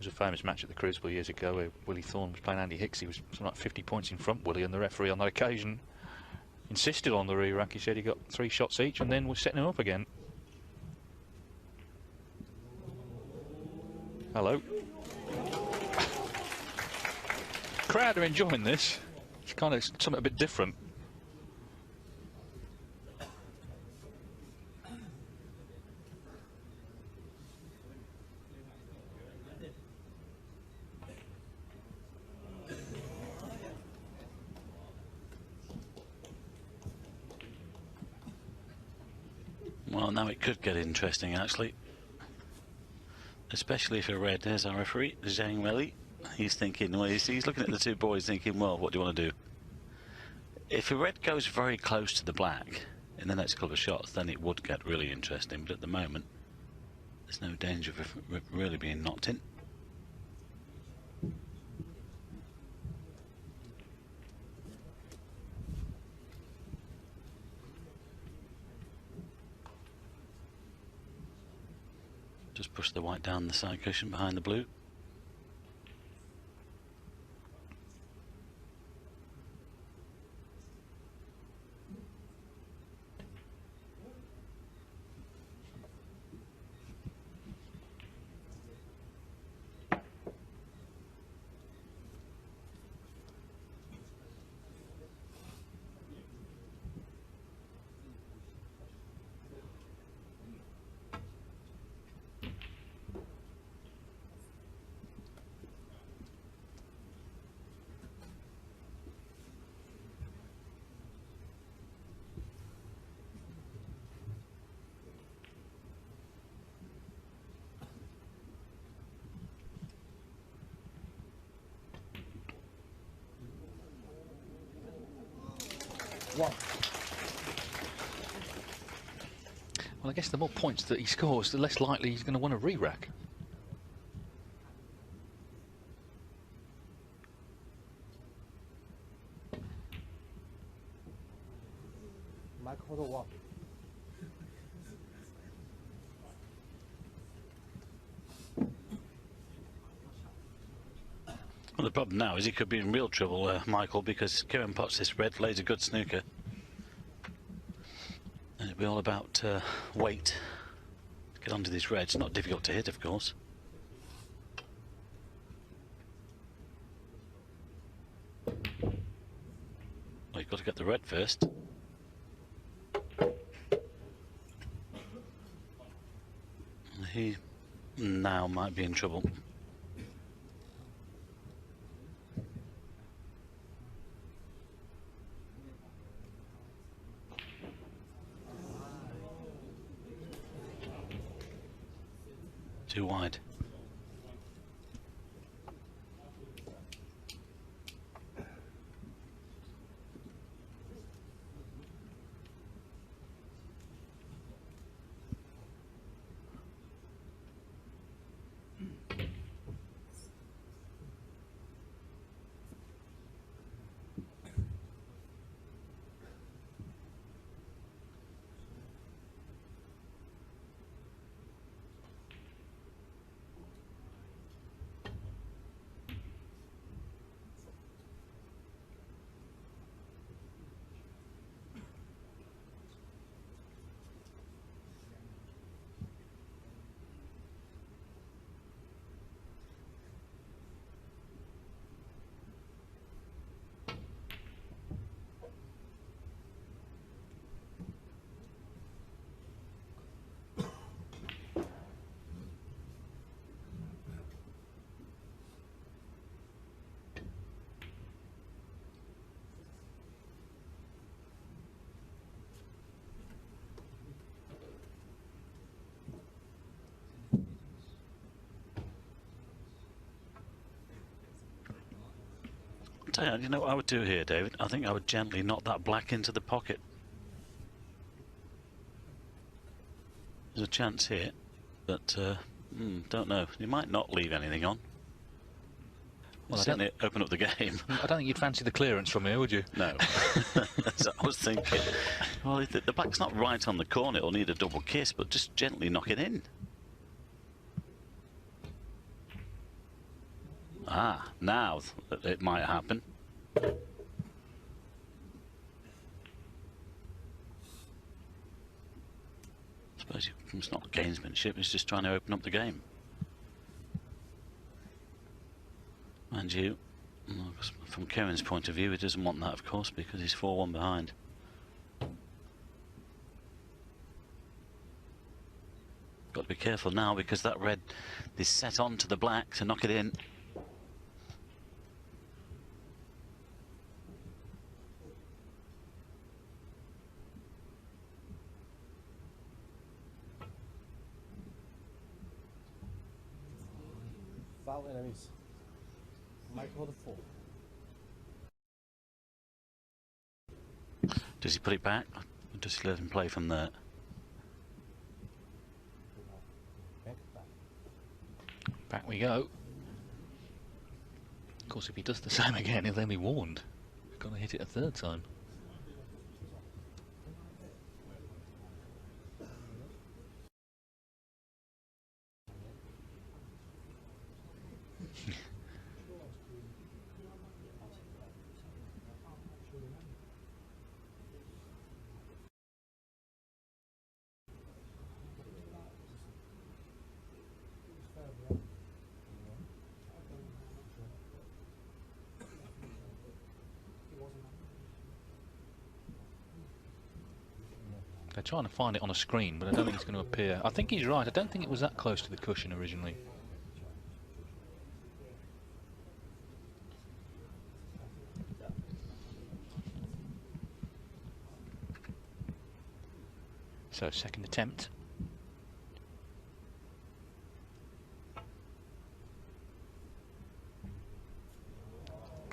was a famous match at the Crucible years ago where Willie Thorne was playing Andy Hicks. He was something like 50 points in front, Willie, and the referee on that occasion insisted on the RERACK. He said he got 3 shots each and then was setting him up again. Hello. Crowd are enjoying this. It's kind of something a bit different. Well, now it could get interesting, actually. Especially if a red. There's our referee, Zhang Welly. He's thinking, well, he's looking at the two boys thinking, well, what do you want to do? If a red goes very close to the black in the next couple of shots, then it would get really interesting. But at the moment, there's no danger of it really being knocked in. Just push the white down the side cushion behind the blue. Well, I guess the more points that he scores, the less likely he's going to want a RERACK. Well, the problem now is he could be in real trouble, Michael, because Kieran Potts, this red, plays a good snooker. And it'll be all about weight to get onto this red. It's not difficult to hit, of course. Well, you've got to get the red first. He now might be in trouble. Too wide. You know what I would do here, David? I think I would gently knock that black into the pocket. There's a chance here, but don't know. You might not leave anything on. Well, certainly open up the game. I don't think you'd fancy the clearance from here, would you? No. That's what I was thinking. Well, if the black's not right on the corner, it'll need a double kiss, but just gently knock it in. Ah, now it might happen. I suppose it's not gamesmanship, it's just trying to open up the game. Mind you, from Kieran's point of view, he doesn't want that, of course, because he's 4-1 behind. Got to be careful now, because that red is set on to the black to knock it in. Foul enemies. Michael the 4. Does he put it back, or does he let him play from there? Back we go. Of course, if he does the same again, he'll then be warned. He's got to hit it a third time. They're trying to find it on a screen, but I don't think it's going to appear. I think he's right. I don't think it was that close to the cushion originally. So, second attempt.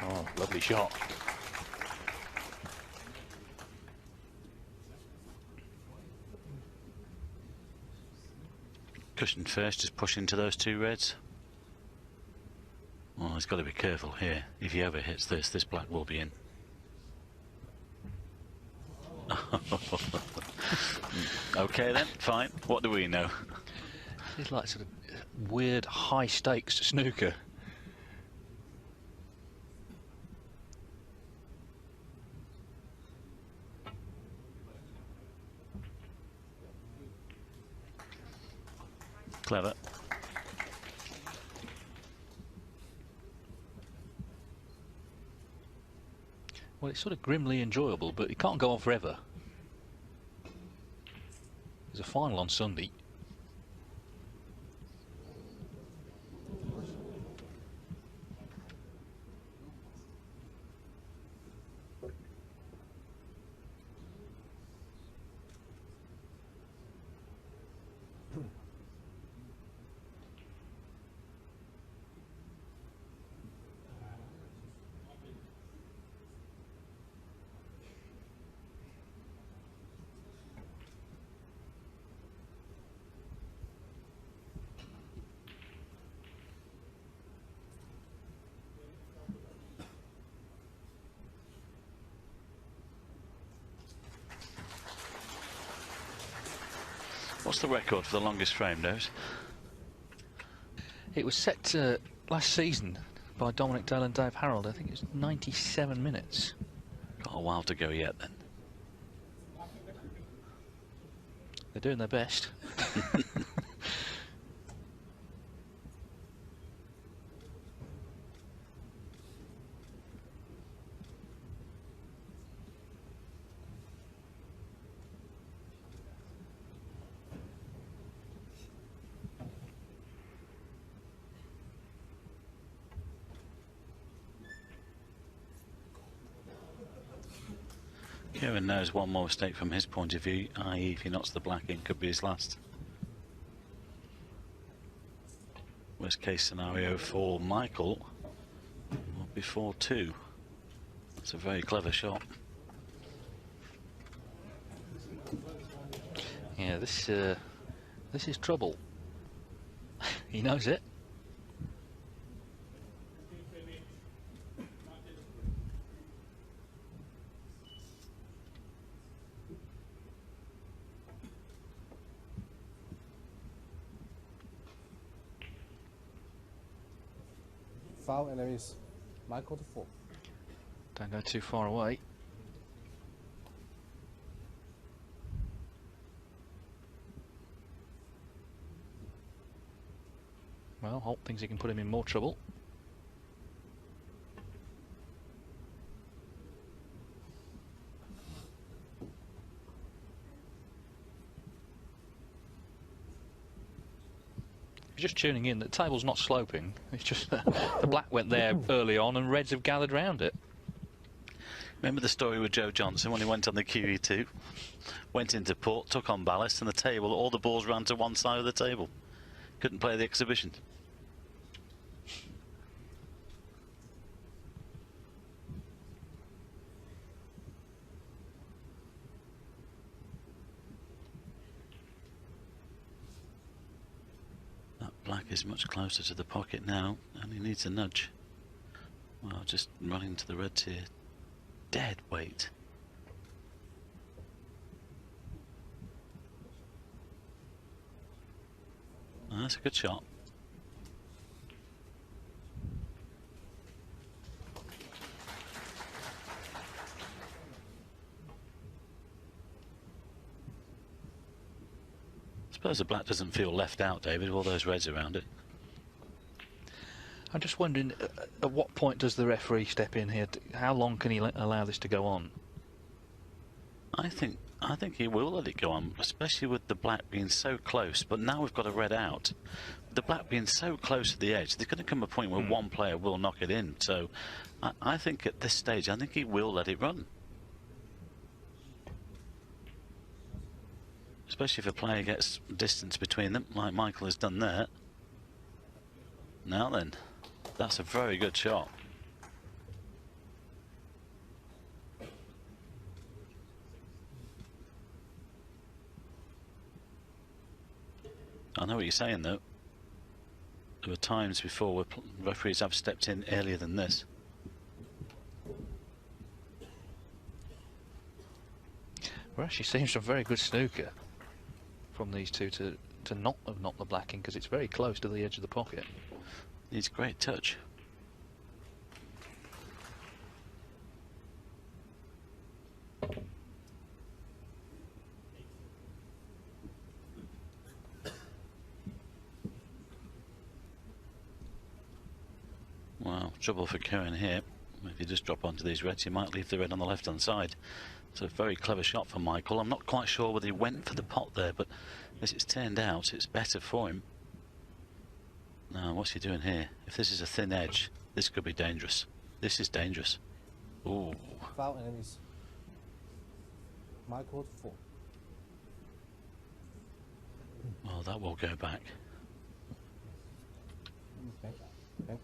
Oh, lovely shot. Cushion first, just push into those two reds. Oh, he's got to be careful here. If he ever hits this black will be in. Okay then, fine. What do we know? It's like sort of weird high stakes snooker. Clever. Well, it's sort of grimly enjoyable, but it can't go on forever. There's a final on Sunday. What's the record for the longest frame, Nose? It was set last season by Dominic Dale and Dave Harold. I think it was 97 minutes. Got a while to go yet then. They're doing their best. Kieran knows one more mistake from his point of view, i.e. if he knocks the black in, could be his last. Worst case scenario for Michael will be 4-2. That's a very clever shot. Yeah, this is trouble. He knows it. Foul enemies. Michael the 4. Don't go too far away. Well, Holt thinks he can put him in more trouble. If you're just tuning in, the table's not sloping. It's just the black went there early on and reds have gathered round it. Remember the story with Joe Johnson when he went on the QE2? Went into port, took on ballast, and the table, all the balls ran to one side of the table. Couldn't play the exhibition. That black is much closer to the pocket now, and he needs a nudge. Well, just running to the reds here. Dead weight. Oh, that's a good shot. I suppose the black doesn't feel left out, David, with all those reds around it. I'm just wondering, at what point does the referee step in here? How long can he allow this to go on? I think he will let it go on, especially with the black being so close. But now we've got a red out. With the black being so close to the edge, there's going to come a point where one player will knock it in. So I think at this stage, I think he will let it run. Especially if a player gets distance between them, like Michael has done there. Now then, that's a very good shot. I know what you're saying, though. There were times before where referees have stepped in earlier than this. We're actually seeing some very good snooker from these two to not have knocked the black in, because it's very close to the edge of the pocket. Needs great touch. Wow, trouble for Cohen here. If you just drop onto these reds, you might leave the red on the left-hand side. It's a very clever shot from Michael. I'm not quite sure whether he went for the pot there, but as it's turned out, it's better for him. Now, what's he doing here? If this is a thin edge, this could be dangerous. This is dangerous. Ooh. Foul enemies. Michael the 4. Well, that will go back. Okay. Okay.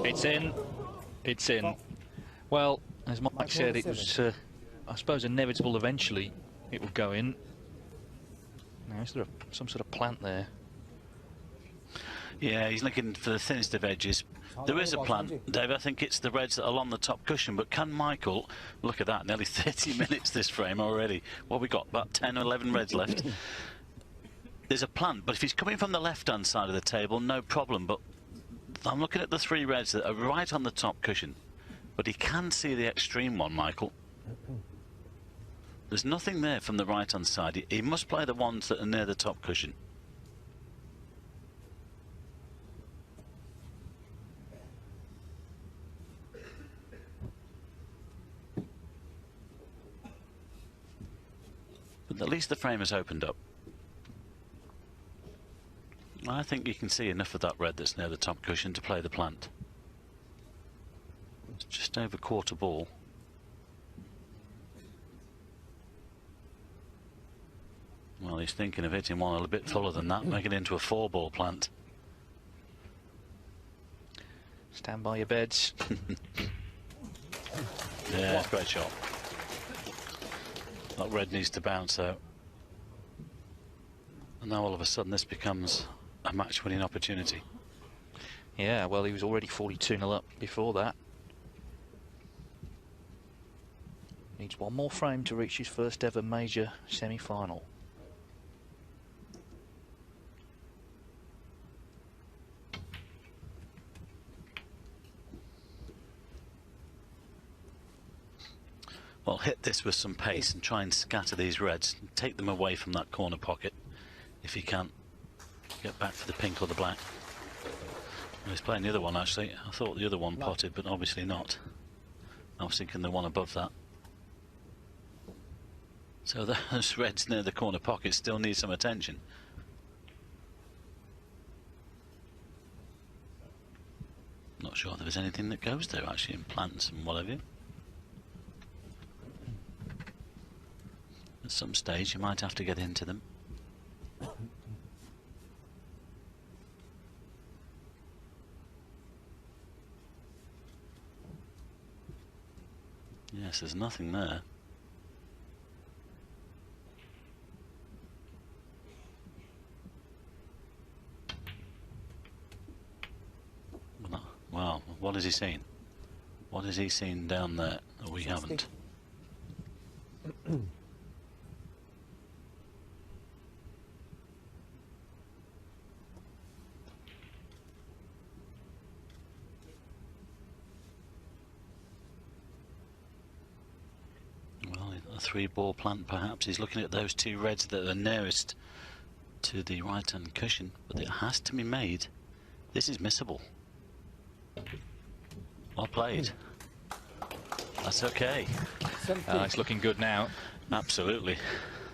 It's in. It's in. Well, as Mike said, it was, I suppose, inevitable eventually it would go in. Now, is there some sort of plant there? Yeah, he's looking for the thinnest of edges. There is a plant, Dave. I think it's the reds that are along the top cushion. But can Michael, look at that, nearly 30 minutes this frame already. What have we got? About 10 or 11 reds left. There's a plant, but if he's coming from the left-hand side of the table, no problem. But I'm looking at the three reds that are right on the top cushion. But he can see the extreme one, Michael. There's nothing there from the right-hand side. He must play the ones that are near the top cushion. But at least the frame has opened up. I think you can see enough of that red that's near the top cushion to play the plant. It's just over quarter ball. Well, he's thinking of hitting one a little bit fuller than that, making it into a 4-ball plant. Stand by your beds. Yeah, it's a great shot. That red needs to bounce out. And now all of a sudden this becomes a match-winning opportunity. Yeah, well, he was already 42-0 up before that. Needs one more frame to reach his first ever major semi-final. Well, hit this with some pace and try and scatter these reds and take them away from that corner pocket if you can. Get back for the pink or the black. Well, he's playing the other one actually. I thought the other one potted, but obviously not. I was thinking the one above that. So those reds near the corner pocket still need some attention. Not sure there was anything that goes there actually in plants and what have you. At some stage you might have to get into them. Yes, there's nothing there. Wow, what has he seen? What has he seen down there that we haven't? Well, a 3-ball plant perhaps. He's looking at those 2 reds that are nearest to the right hand cushion, but it has to be made. This is missable. Well played. That's okay. It's looking good now. Absolutely.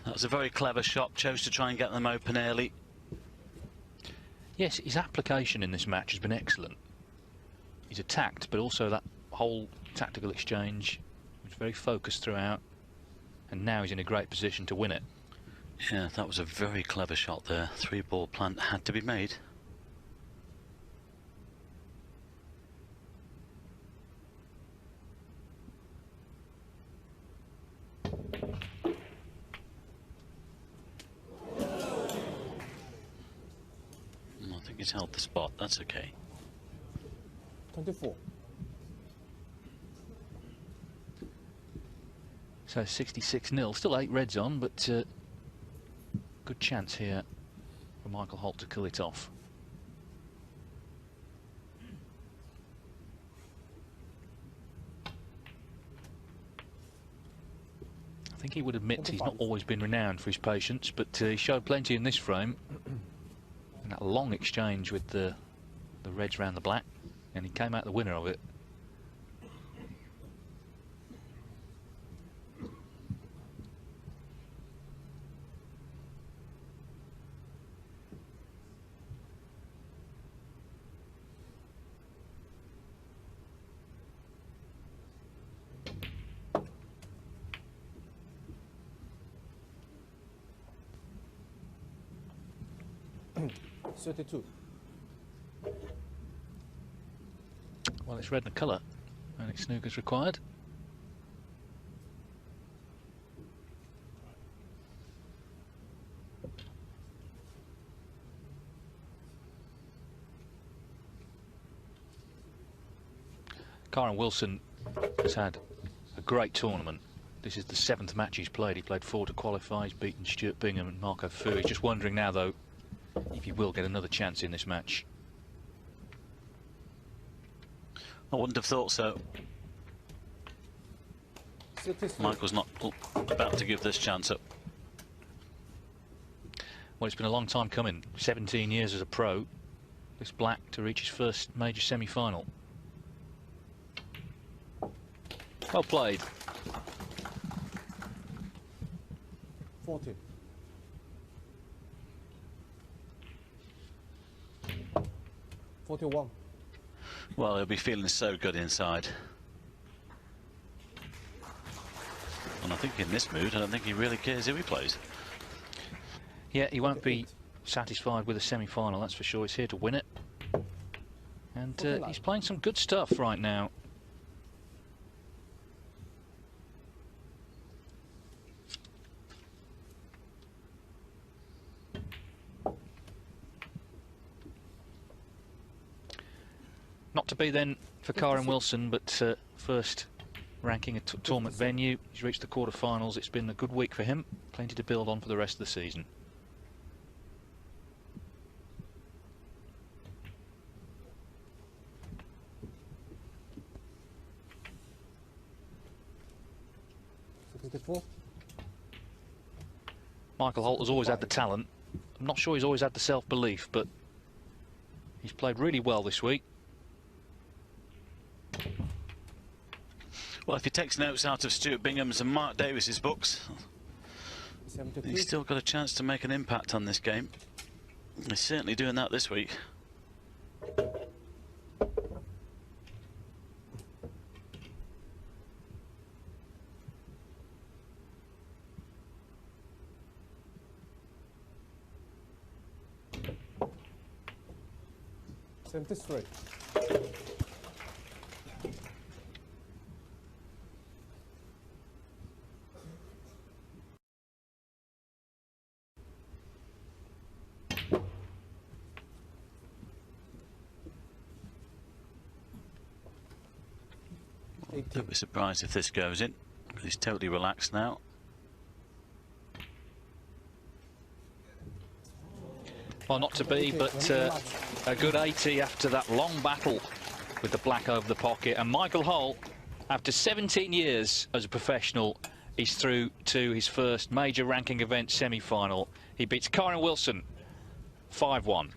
That was a very clever shot. Chose to try and get them open early. Yes, his application in this match has been excellent. He's attacked, but also that whole tactical exchange was very focused throughout, and now he's in a great position to win it. Yeah, that was a very clever shot there. 3-ball plant had to be made. I think he's held the spot. That's okay. 24. So 66-0, still 8 reds on, but good chance here for Michael Holt to kill it off. I think he would admit he's not always been renowned for his patience, but he showed plenty in this frame. And that long exchange with the reds round the black, and he came out the winner of it. $32. Well, it's red in the colour, and it's snooker's required. Karen Wilson has had a great tournament. This is the 7th match he's played. He played 4 to qualify. He's beaten Stuart Bingham and Marco Fu. He's just wondering now, though, if he will get another chance in this match. I wouldn't have thought so. Michael's not about to give this chance up. Well, it's been a long time coming. 17 years as a pro. This black to reach his first major semi-final. Well played. 40. $41. Well, he'll be feeling so good inside. And I think in this mood, I don't think he really cares who he plays. Yeah, he won't be satisfied with a semi-final, that's for sure. He's here to win it. And he's playing some good stuff right now. Not to be then for Karen Wilson, but first ranking a tournament venue. He's reached the quarterfinals. It's been a good week for him. Plenty to build on for the rest of the season. Michael Holt has always had the talent. I'm not sure he's always had the self-belief, but he's played really well this week. Well, if he takes notes out of Stuart Bingham's and Mark Davis's books, he's still got a chance to make an impact on this game. He's certainly doing that this week. $73. Don't be surprised if this goes in, because he's totally relaxed now. Well, not to be, but a good 80 after that long battle with the black over the pocket. And Michael Holt, after 17 years as a professional, he's through to his first major ranking event semi-final. He beats Karen Wilson 5-1.